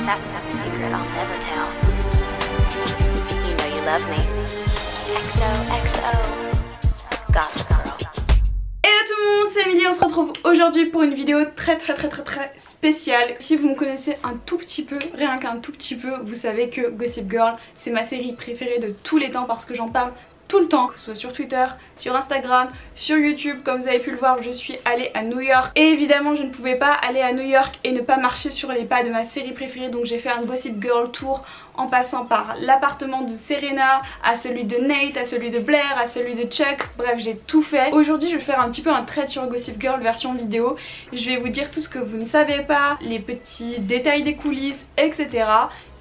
That's not a secret I'll never tell. You know you love me. XOXO. Gossip Girl. Hello tout le monde, c'est Emilie, on se retrouve aujourd'hui pour une vidéo très spéciale. Si vous me connaissez un tout petit peu, rien qu'un tout petit peu, vous savez que Gossip Girl c'est ma série préférée de tous les temps parce que j'en parle tout le temps, que ce soit sur Twitter, sur Instagram, sur YouTube. Comme vous avez pu le voir, je suis allée à New York et évidemment je ne pouvais pas aller à New York et ne pas marcher sur les pas de ma série préférée, donc j'ai fait un Gossip Girl tour en passant par l'appartement de Serena, à celui de Nate, à celui de Blair, à celui de Chuck, bref j'ai tout fait. Aujourd'hui je vais faire un petit peu un trait sur Gossip Girl version vidéo, je vais vous dire tout ce que vous ne savez pas, les petits détails des coulisses, etc.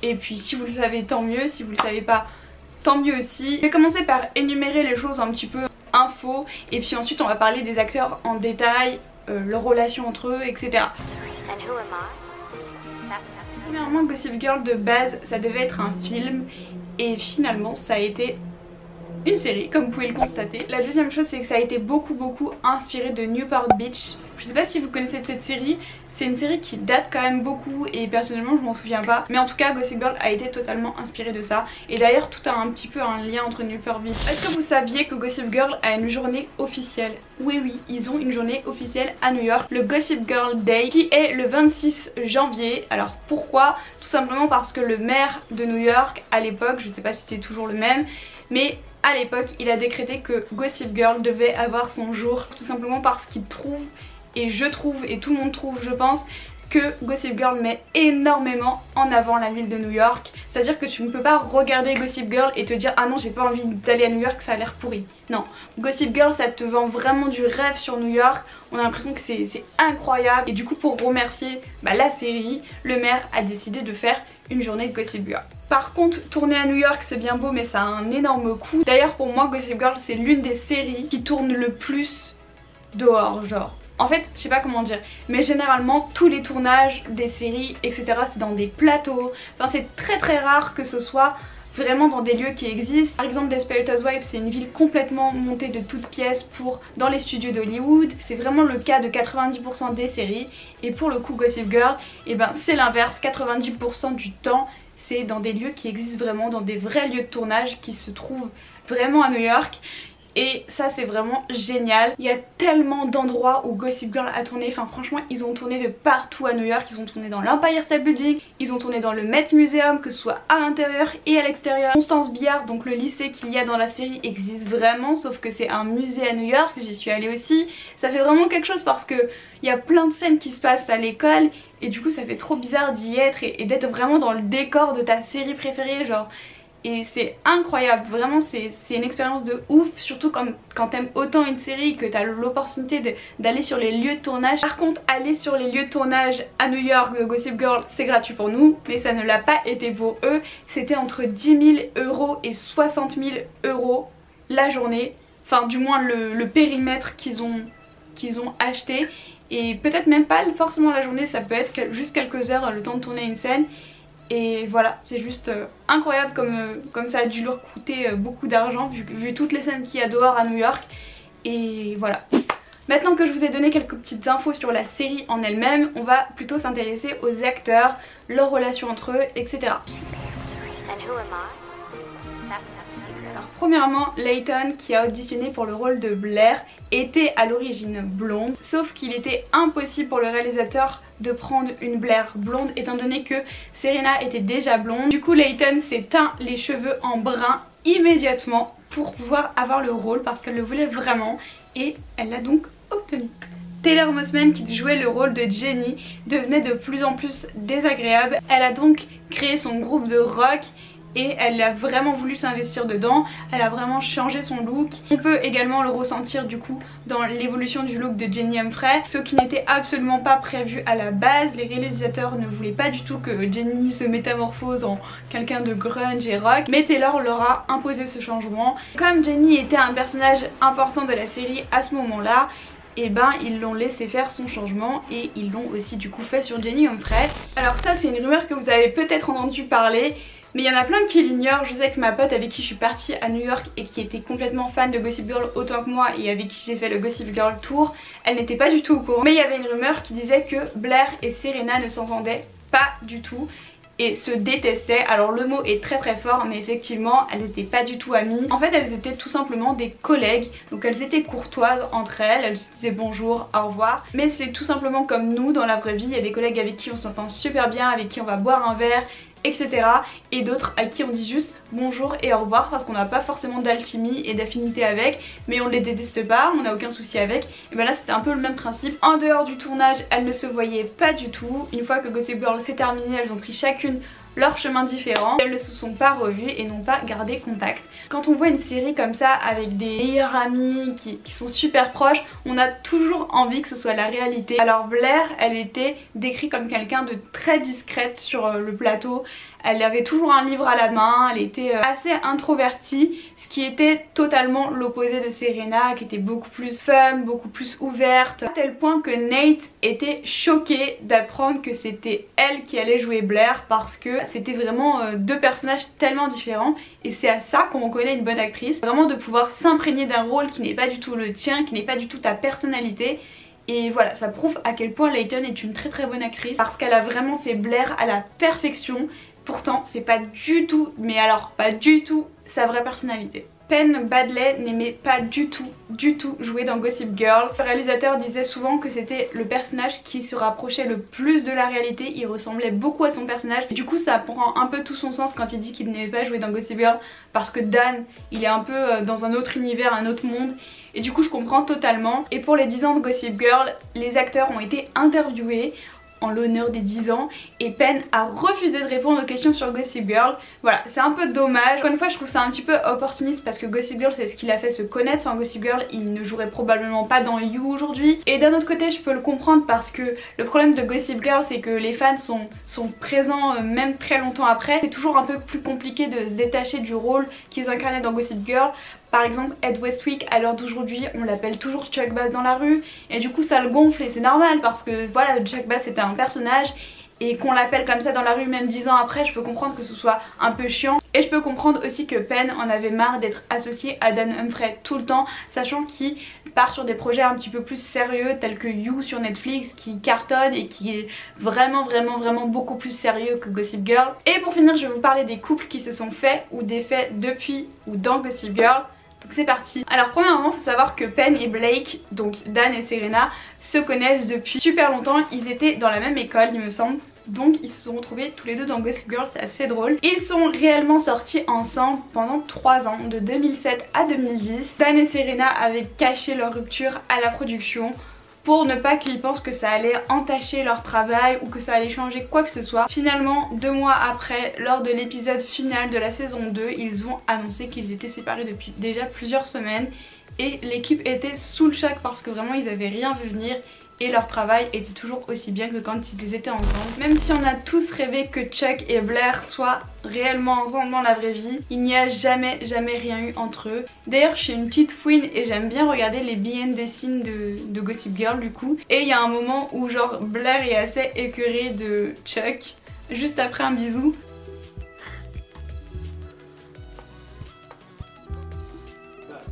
Et puis si vous le savez tant mieux, si vous le savez pas tant mieux aussi. Je vais commencer par énumérer les choses un petit peu info et puis ensuite on va parler des acteurs en détail, leurs relations entre eux, etc. Premièrement, Gossip Girl de base ça devait être un film et finalement ça a été une série comme vous pouvez le constater. La deuxième chose c'est que ça a été beaucoup inspiré de Newport Beach. Je sais pas si vous connaissez cette série, c'est une série qui date quand même beaucoup et personnellement je m'en souviens pas. Mais en tout cas Gossip Girl a été totalement inspiré de ça. Et d'ailleurs tout a un petit peu un lien entre Newport Beach. Est-ce que vous saviez que Gossip Girl a une journée officielle? Oui, ils ont une journée officielle à New York, le Gossip Girl Day, qui est le 26 janvier. Alors pourquoi? Tout simplement parce que le maire de New York à l'époque, je ne sais pas si c'était toujours le même, mais à l'époque il a décrété que Gossip Girl devait avoir son jour, tout simplement parce qu'il trouve, et je trouve, et tout le monde trouve je pense, que Gossip Girl met énormément en avant la ville de New York. C'est à dire que tu ne peux pas regarder Gossip Girl et te dire ah non j'ai pas envie d'aller à New York, ça a l'air pourri. Non, Gossip Girl ça te vend vraiment du rêve sur New York, on a l'impression que c'est incroyable. Et du coup pour remercier la série, le maire a décidé de faire une journée de Gossip Girl. Par contre tourner à New York c'est bien beau mais ça a un énorme coût. D'ailleurs pour moi Gossip Girl c'est l'une des séries qui tourne le plus dehors, genre. En fait, je sais pas comment dire, mais généralement tous les tournages des séries, etc. c'est dans des plateaux. Enfin c'est très rare que ce soit vraiment dans des lieux qui existent. Par exemple Desperate Housewives c'est une ville complètement montée de toutes pièces dans les studios d'Hollywood. C'est vraiment le cas de 90% des séries. Et pour le coup Gossip Girl, c'est l'inverse, 90% du temps c'est dans des lieux qui existent vraiment, dans des vrais lieux de tournage qui se trouvent vraiment à New York. Et ça c'est vraiment génial. Il y a tellement d'endroits où Gossip Girl a tourné. Enfin franchement ils ont tourné de partout à New York. Ils ont tourné dans l'Empire State Building, ils ont tourné dans le Met Museum, que ce soit à l'intérieur et à l'extérieur. Constance Billard, donc le lycée qu'il y a dans la série, existe vraiment, sauf que c'est un musée à New York, j'y suis allée aussi. Ça fait vraiment quelque chose parce que il y a plein de scènes qui se passent à l'école et du coup ça fait trop bizarre d'y être et d'être vraiment dans le décor de ta série préférée, genre. Et c'est incroyable, vraiment c'est une expérience de ouf, surtout quand t'aimes autant une série et que t'as l'opportunité d'aller sur les lieux de tournage. Par contre aller sur les lieux de tournage à New York de Gossip Girl c'est gratuit pour nous, mais ça ne l'a pas été pour eux. C'était entre 10 000 € et 60 000 € la journée, enfin du moins le périmètre qu'ils ont acheté. Et peut-être même pas forcément la journée, ça peut être juste quelques heures le temps de tourner une scène. Et voilà, c'est juste incroyable comme ça a dû leur coûter beaucoup d'argent vu toutes les scènes qu'il y a dehors à New York. Et voilà. Maintenant que je vous ai donné quelques petites infos sur la série en elle-même, on va plutôt s'intéresser aux acteurs, leurs relations entre eux, etc. Alors premièrement, Layton qui a auditionné pour le rôle de Blair était à l'origine blonde, sauf qu'il était impossible pour le réalisateur de prendre une Blair blonde étant donné que Serena était déjà blonde. Du coup Layton s'est teint les cheveux en brun immédiatement pour pouvoir avoir le rôle parce qu'elle le voulait vraiment et elle l'a donc obtenu. Taylor Mossman qui jouait le rôle de Jenny devenait de plus en plus désagréable. Elle a donc créé son groupe de rock et elle a vraiment voulu s'investir dedans, elle a vraiment changé son look. On peut également le ressentir du coup dans l'évolution du look de Jenny Humphrey, ce qui n'était absolument pas prévu à la base. Les réalisateurs ne voulaient pas du tout que Jenny se métamorphose en quelqu'un de grunge et rock, mais Taylor leur a imposé ce changement. Comme Jenny était un personnage important de la série à ce moment-là, et ils l'ont laissé faire son changement et ils l'ont aussi du coup fait sur Jenny Humphrey. Alors ça c'est une rumeur que vous avez peut-être entendu parler, mais il y en a plein qui l'ignorent. Je sais que ma pote avec qui je suis partie à New York et qui était complètement fan de Gossip Girl autant que moi et avec qui j'ai fait le Gossip Girl Tour, elle n'était pas du tout au courant. Mais il y avait une rumeur qui disait que Blair et Serena ne s'entendaient pas du tout. et se détestaient. Alors le mot est très fort, mais effectivement elles n'étaient pas du tout amies. En fait elles étaient tout simplement des collègues, donc elles étaient courtoises entre elles se disaient bonjour, au revoir, mais c'est tout simplement comme nous dans la vraie vie. Il y a des collègues avec qui on s'entend super bien, avec qui on va boire un verre, etc. et d'autres à qui on dit juste bonjour et au revoir parce qu'on n'a pas forcément d'alchimie et d'affinité avec, mais on les déteste pas, on n'a aucun souci avec. Et ben là c'était un peu le même principe. En dehors du tournage elles ne se voyaient pas du tout. Une fois que Gossip Girl s'est terminé, elles ont pris chacune leur chemin différent, elles ne se sont pas revues et n'ont pas gardé contact. Quand on voit une série comme ça avec des meilleurs amis qui sont super proches, on a toujours envie que ce soit la réalité. Alors Blair, elle était décrite comme quelqu'un de très discrète sur le plateau. Elle avait toujours un livre à la main, elle était assez introvertie, ce qui était totalement l'opposé de Serena qui était beaucoup plus fun, beaucoup plus ouverte, à tel point que Nate était choqué d'apprendre que c'était elle qui allait jouer Blair parce que c'était vraiment deux personnages tellement différents et c'est à ça qu'on reconnaît une bonne actrice, vraiment de pouvoir s'imprégner d'un rôle qui n'est pas du tout le tien, qui n'est pas du tout ta personnalité. Et voilà, ça prouve à quel point Layton est une très bonne actrice parce qu'elle a vraiment fait Blair à la perfection. Pourtant c'est pas du tout, mais alors pas du tout sa vraie personnalité. Penn Badley n'aimait pas du tout jouer dans Gossip Girl. Le réalisateur disait souvent que c'était le personnage qui se rapprochait le plus de la réalité, il ressemblait beaucoup à son personnage. Et du coup ça prend un peu tout son sens quand il dit qu'il n'aimait pas jouer dans Gossip Girl parce que Dan il est un peu dans un autre univers, un autre monde. Et du coup je comprends totalement. Et pour les 10 ans de Gossip Girl, les acteurs ont été interviewés en l'honneur des 10 ans et Penn a refusé de répondre aux questions sur Gossip Girl. Voilà, c'est un peu dommage. Encore une fois je trouve ça un petit peu opportuniste parce que Gossip Girl c'est ce qui l'a fait se connaître. Sans Gossip Girl il ne jouerait probablement pas dans You aujourd'hui. Et d'un autre côté je peux le comprendre parce que le problème de Gossip Girl c'est que les fans sont présents même très longtemps après. C'est toujours un peu plus compliqué de se détacher du rôle qu'ils incarnaient dans Gossip Girl. Par exemple Ed Westwick à l'heure d'aujourd'hui on l'appelle toujours Chuck Bass dans la rue et du coup ça le gonfle et c'est normal parce que voilà, Chuck Bass c'était un personnage et qu'on l'appelle comme ça dans la rue même 10 ans après, je peux comprendre que ce soit un peu chiant. Et je peux comprendre aussi que Penn en avait marre d'être associé à Dan Humphrey tout le temps, sachant qu'il part sur des projets un petit peu plus sérieux tels que You sur Netflix qui cartonne et qui est vraiment beaucoup plus sérieux que Gossip Girl. Et pour finir je vais vous parler des couples qui se sont faits ou défaits depuis ou dans Gossip Girl. Donc c'est parti. Alors premièrement il faut savoir que Penn et Blake, donc Dan et Serena, se connaissent depuis super longtemps. Ils étaient dans la même école il me semble. Donc ils se sont retrouvés tous les deux dans Gossip Girl, c'est assez drôle. Ils sont réellement sortis ensemble pendant 3 ans, de 2007 à 2010. Dan et Serena avaient caché leur rupture à la production pour ne pas qu'ils pensent que ça allait entacher leur travail ou que ça allait changer quoi que ce soit. Finalement 2 mois après, lors de l'épisode final de la saison 2, ils ont annoncé qu'ils étaient séparés depuis déjà plusieurs semaines et l'équipe était sous le choc parce que vraiment ils avaient rien vu venir et leur travail était toujours aussi bien que quand ils étaient ensemble. Même si on a tous rêvé que Chuck et Blair soient réellement ensemble dans la vraie vie, il n'y a jamais rien eu entre eux. D'ailleurs je suis une petite fouine et j'aime bien regarder les behind the scenes de Gossip Girl du coup. Et il y a un moment où genre Blair est assez écœurée de Chuck juste après un bisou.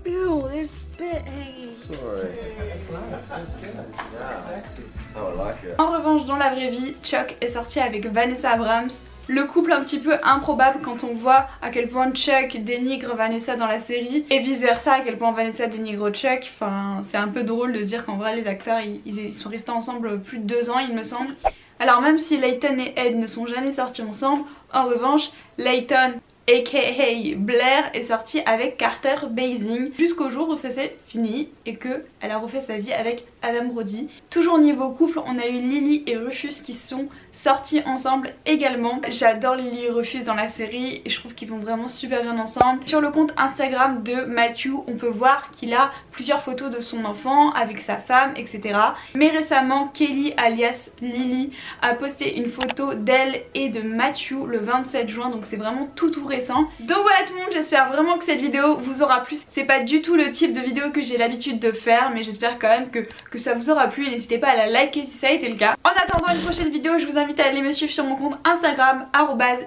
Ew, there's spit hanging. Sorry. That's nice. That's good. Yeah. Sexy. Oh, I like it. En revanche dans la vraie vie, Chuck est sorti avec Vanessa Abrams. Le couple un petit peu improbable quand on voit à quel point Chuck dénigre Vanessa dans la série et vice versa à quel point Vanessa dénigre Chuck. Enfin c'est un peu drôle de se dire qu'en vrai les acteurs ils sont restés ensemble plus de 2 ans il me semble. Alors même si Layton et Ed ne sont jamais sortis ensemble, en revanche Layton aka Blair est sortie avec Carter Basing jusqu'au jour où ça s'est fini et que elle a refait sa vie avec Adam Brody. Toujours niveau couple, on a eu Lily et Rufus qui sont sortis ensemble également. J'adore Lily et Rufus dans la série et je trouve qu'ils vont vraiment super bien ensemble. Sur le compte Instagram de Matthew, on peut voir qu'il a plusieurs photos de son enfant avec sa femme, etc. Mais récemment, Kelly alias Lily a posté une photo d'elle et de Matthew le 27 juin, donc c'est vraiment tout récent. Donc voilà tout le monde, j'espère vraiment que cette vidéo vous aura plu. C'est pas du tout le type de vidéo que j'ai l'habitude de faire, mais j'espère quand même que ça vous aura plu et n'hésitez pas à la liker si ça a été le cas. En attendant une prochaine vidéo, je vous invite à aller me suivre sur mon compte Instagram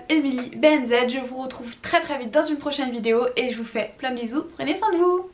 @EmilyBenZ. Je vous retrouve très vite dans une prochaine vidéo et je vous fais plein de bisous, prenez soin de vous.